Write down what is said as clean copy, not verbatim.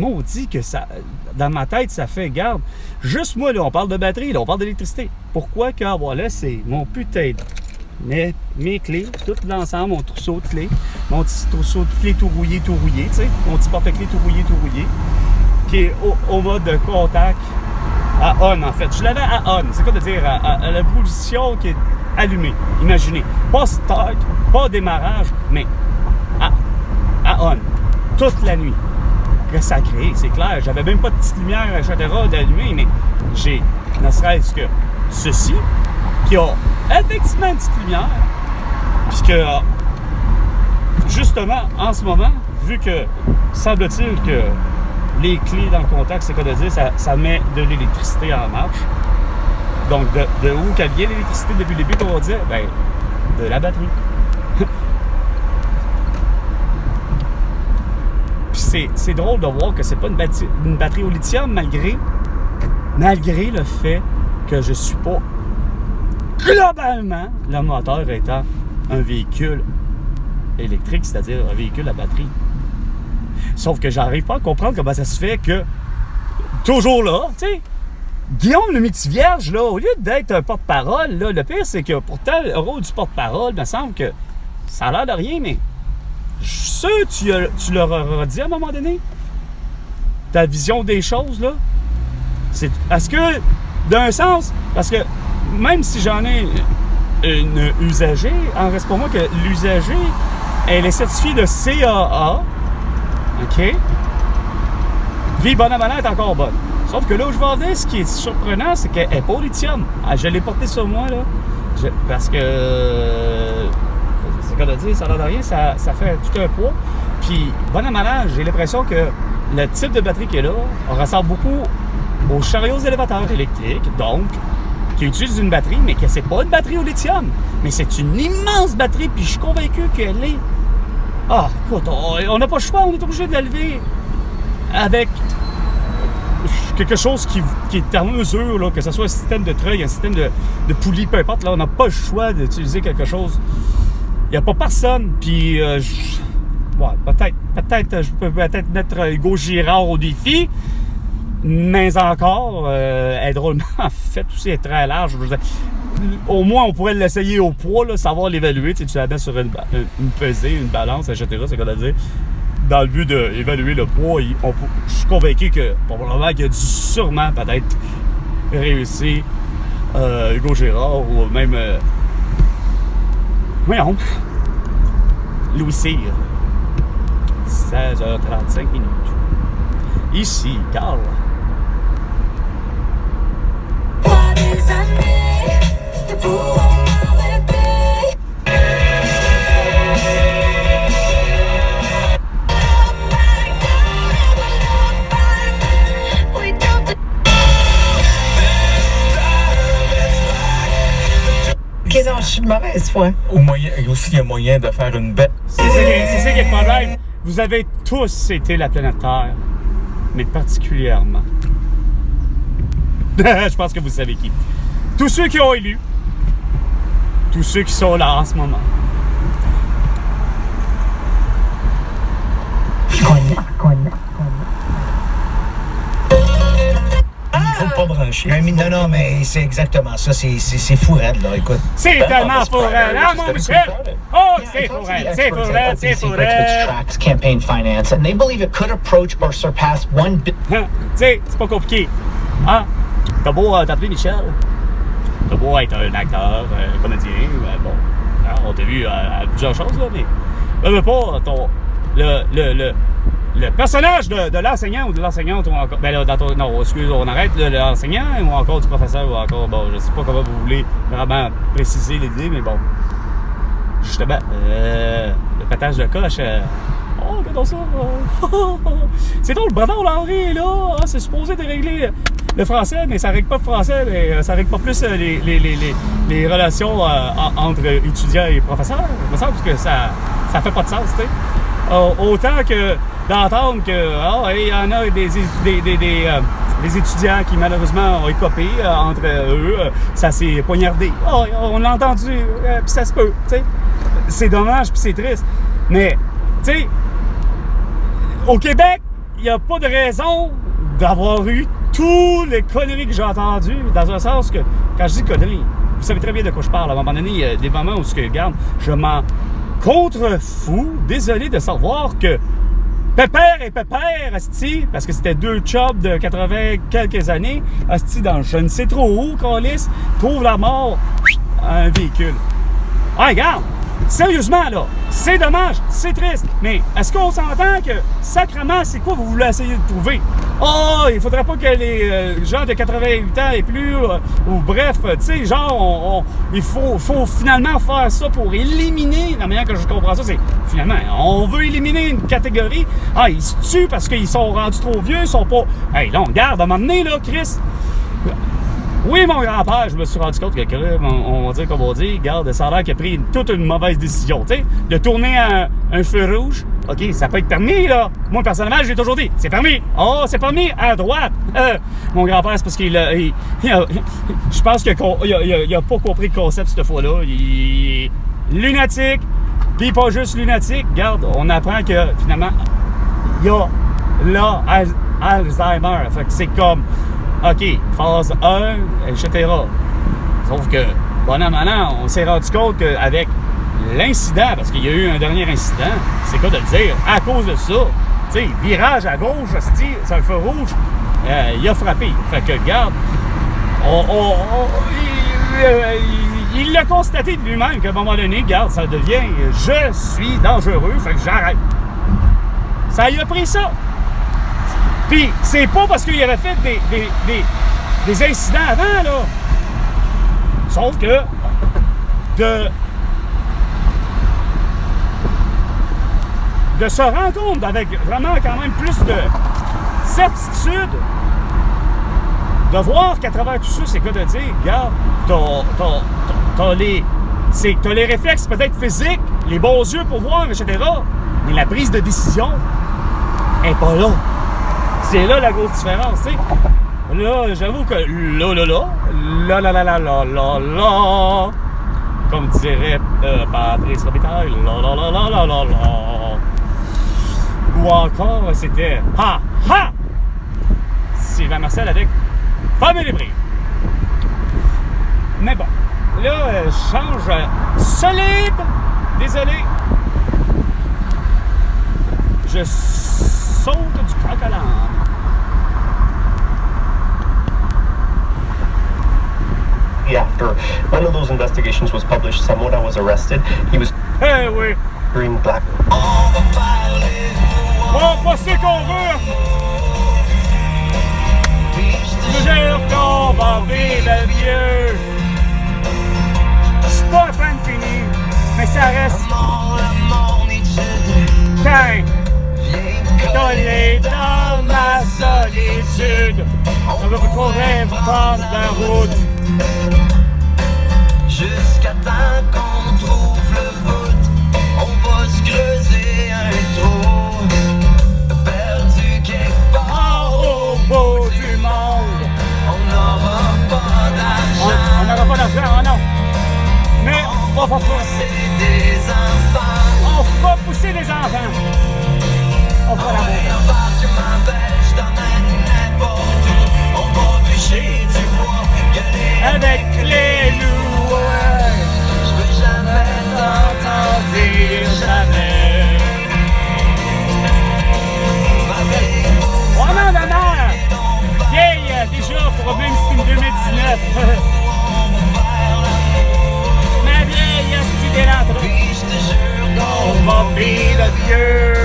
Maudit que ça, dans ma tête, ça fait, garde, juste moi, là, on parle de batterie, là, on parle d'électricité. Pourquoi que, voilà, c'est mon putain de... mes clés, tout l'ensemble, mon trousseau de clés, mon petit trousseau de clés tout rouillé, tu sais, mon petit porte-clés tout rouillé, qui est au mode de contact à on, en fait. Je l'avais à on, c'est quoi de dire, à la position qui est allumée, imaginez. Pas start, pas démarrage, mais à on, toute la nuit. Sacré, c'est clair. J'avais même pas de petite lumière, etc. d'allumer, mais j'ai, ne serait-ce que ceci, qui a effectivement une petite lumière, puisque, justement, en ce moment, vu que, semble-t-il que les clés dans le contact, c'est quoi de dire, ça met de l'électricité en marche. Donc, de où qu'elle vient l'électricité depuis le début, on va dire? Ben, de la batterie. C'est drôle de voir que c'est pas une batterie au lithium malgré le fait que je suis pas globalement le moteur étant un véhicule électrique, c'est-à-dire un véhicule à batterie. Sauf que j'arrive pas à comprendre comment ça se fait que toujours là, tu sais, Guillaume le Métivierge, là, au lieu d'être un porte-parole, là, le pire c'est que pourtant le rôle du porte-parole, il me semble que ça a l'air de rien, mais ça, tu leur auras dit à un moment donné? Ta vision des choses, là? Est-ce que, d'un sens, parce que même si j'en ai une usagée, en reste pour moi que l'usagée, elle est certifiée de CAA, OK? Puis, bonne à malin est encore bonne. Sauf que là où je vais en venir, ce qui est surprenant, c'est qu'elle n'est pas au lithium. Je l'ai portée sur moi, là, parce que... c'est quoi de dire, ça n'a l'air de rien, ça fait tout un poids. Puis, bon à malin, j'ai l'impression que le type de batterie qui est là, on ressemble beaucoup aux chariots élévateurs électriques, donc, qui utilisent une batterie, mais que c'est pas une batterie au lithium, mais c'est une immense batterie, puis je suis convaincu qu'elle est... Ah, écoute, on n'a pas le choix, on est obligé de la lever avec quelque chose qui est en mesure, là, que ce soit un système de treuil, un système de poulie, peu importe, là, on n'a pas le choix d'utiliser quelque chose. Il n'y a pas personne, puis ouais, peut-être, je peux peut-être mettre Hugo Girard au défi, mais encore, elle est drôlement faite aussi, elle est très large. Au moins, on pourrait l'essayer au poids, là, savoir l'évaluer. Tu la mets sur une pesée, une balance, etc., c'est quoi à dire. Dans le but d'évaluer le poids, je suis convaincu que, probablement, qu'il a dû sûrement peut-être réussir Hugo Girard ou même... voyons, Louis Cyr, 16h35 minutes. Ici, Carl. Ok, non, je suis de mauvaise foi. Aussi, il y a moyen de faire une bête. C'est ça qui est le problème. Vous avez tous été la planète Terre, mais particulièrement. Je pense que vous savez qui. Tous ceux qui ont élu, tous ceux qui sont là en ce moment. Pas branché. Non, mais c'est exactement ça. C'est fou raide, là, écoute. C'est tellement fou raide, hein, mon Michel? Oh, c'est fou raide, c'est fou raide, c'est fou raide. Tracks campaign finance, and they believe it could approach or surpass $1 billion. Tu sais, c'est pas compliqué. Hein? T'as beau t'appeler Michel. T'as beau être un acteur, comédien, bon. Hein, on t'a vu à plusieurs choses, là, mais... pas le personnage de l'enseignant ou de l'enseignante ou encore... Ben là, non, excuse, on arrête l'enseignant ou encore du professeur ou encore... Bon, je sais pas comment vous voulez vraiment préciser l'idée, mais bon. Justement, le pétage de coche... oh, regardons ça! C'est drôle, Bernard Landry est là! Ah, c'est supposé de régler le français, mais ça règle pas le français, mais ça règle pas plus les relations entre étudiants et professeurs. Il me semble que ça fait pas de sens, tu sais. Autant que d'entendre que il y en a des étudiants qui malheureusement ont écopé entre eux, ça s'est poignardé. Oh, on l'a entendu, puis ça se peut, tu sais. C'est dommage, puis c'est triste. Mais, tu sais, au Québec, il n'y a pas de raison d'avoir eu tous les conneries que j'ai entendues, dans un sens que, quand je dis conneries, vous savez très bien de quoi je parle. À un moment donné, il y a des moments où, regarde, je m'en contrefous, désolé de savoir que Pépère et Pépère, asti, parce que c'était deux chubs de 80 quelques années, asti, dans je ne sais trop où, câlisse, trouve la mort à un véhicule. Ah, regarde! Sérieusement, là, c'est dommage, c'est triste, mais est-ce qu'on s'entend que, sacrément, c'est quoi vous voulez essayer de trouver? Oh, il faudrait pas que les gens de 88 ans et plus, ou bref, tu sais, genre, il faut finalement faire ça pour éliminer, la manière que je comprends ça, c'est, finalement, on veut éliminer une catégorie, ah, ils se tuent parce qu'ils sont rendus trop vieux, ils sont pas, hey, là, on regarde, à un moment donné, là, Chris, oui, mon grand-père, je me suis rendu compte que, on va dire, comme on dit, regarde, ça a l'air qu'il a pris toute une mauvaise décision, tu sais, de tourner un feu rouge. OK, ça peut être permis, là. Moi, personnellement, j'ai toujours dit, c'est permis. Oh, c'est permis à droite. Mon grand-père, c'est parce qu'il a... Je pense qu'il a pas compris le concept cette fois-là. Il est lunatique, puis pas juste lunatique. Regarde, on apprend que, finalement, il y a là Alzheimer. Fait que c'est comme... OK, phase 1, etc. Sauf que, bon an, on s'est rendu compte qu'avec l'incident, parce qu'il y a eu un dernier incident, c'est quoi de le dire, à cause de ça, tu sais, virage à gauche, c'est un feu rouge, il a frappé. Fait que, regarde, il l'a constaté de lui-même qu'à un moment donné, regarde, ça devient, je suis dangereux, fait que j'arrête. Ça y a pris ça. Puis, c'est pas parce qu'il avait fait des incidents avant, là. Sauf que, de se rendre compte avec vraiment quand même plus de certitude, de voir qu'à travers tout ça, c'est quoi de dire, regarde, t'as les réflexes peut-être physiques, les bons yeux pour voir, etc. Mais la prise de décision n'est pas là. C'est là la grosse différence, tu sais. Là, j'avoue que là, comme dirait Patrice Robitaille, là. Ou encore, c'était ha! Sylvain Marcel avec Famille des Bris. Mais bon, là, je change solide. Désolé. Je saute du coq à l'âne. After one of those investigations was published, Samora was arrested. He was Oui. wearing black. On va passer qu'on veut. Je jure qu'on va vivre vieux. Je suis pas un fan fini, mais ça reste. Quand collé dans ma solitude, on va retrouver prendre la route. Jusqu'à temps qu'on trouve le bout, on va se creuser un trou, perdu quelque part au bout du monde. On n'aura pas d'argent. On n'aura pas d'argent, oh non. Mais on va pousser des enfants. On fera pousser des enfants. On fera l'amour. Je t'emmène n'importe où. On va bûcher du bois, gueuler avec les loups. Je veux jamais t'entendre dire jamais. Oh non, ma mère! Vieille déjà pour même si c'est une 2019. Ma vieille aspidée l'entre. Puis je te jure On va vivre vieux.